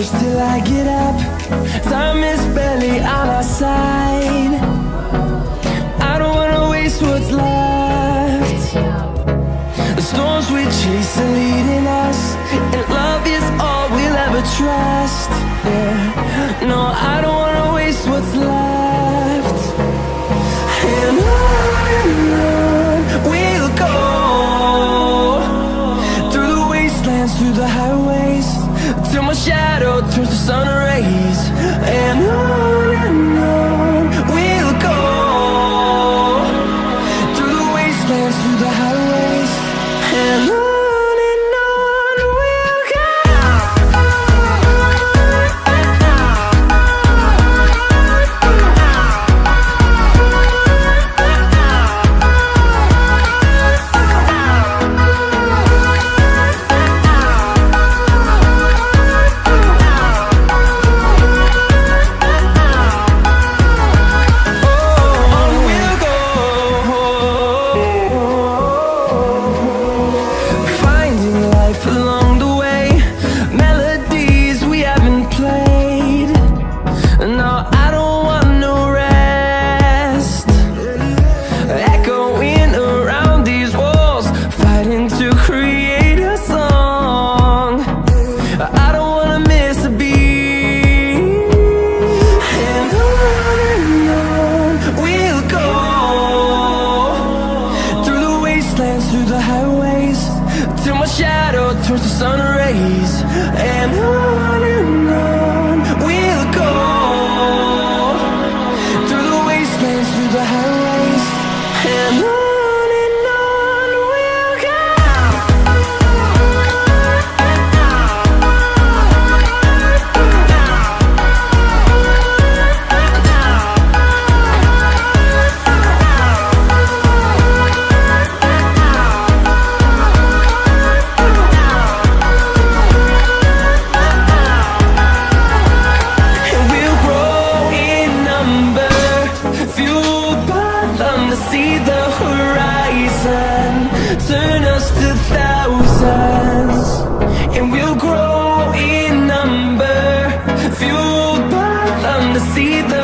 push till I get up. Time is barely on our side. I don't wanna waste what's left. The storms we chase are leading us, and love is all we'll ever trust. Yeah, no, I don't wanna waste what's left. And on we'll go, through the wastelands, through the highways, till my shadow turns to sun rays. And on we'll go, through the wastelands, through the highways, and on we'll go. Along the way, melodies we haven't played. No, I don't want no rest. Echoing around these walls, fighting to create a song. I don't wanna miss a beat. And on we'll go, through the wastelands, through the highways, till my shadow turns to sun rays. And on we'll go, through the wastelands, through the highways, and on we'll go. See the horizon, turn us to thousands, and we'll grow in number, fueled by them to see the